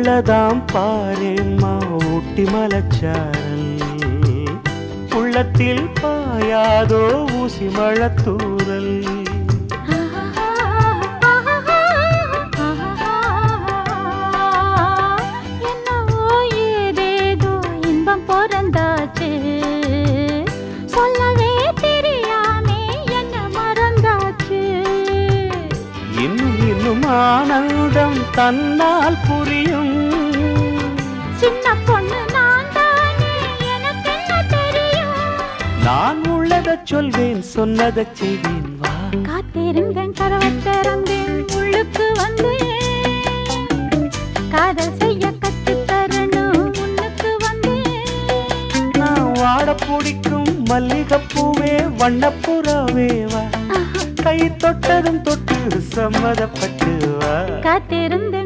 உள்ளதாம் பாரேம்மா ஊட்டி மலச்சாரல் உள்ளத்தில் பாயாதோ ஊசி மழத்தூரல் ஆனந்தம் தன்னால் புரியும் சின்ன பொண்ணு நான் தானே எனக்கு என்ன தெரியும் நான் உள்ளதை சொல்வேன் சொன்னதை செய்வேன் வா காத்திருந்தேன் கதவை திறந்தேன் உள்ளுக்கு வந்தேன் காதல் செய்ய கற்றுத் தரணும் உன்னுக்கு வந்தேன் நான் வாட பிடிக்கும் மல்லிகைப்பூவே வண்ணப்புறாவே வா கை தொட்டதும் தொட்டு சம்மதப்பட்டு வா காத்திருந்தேன்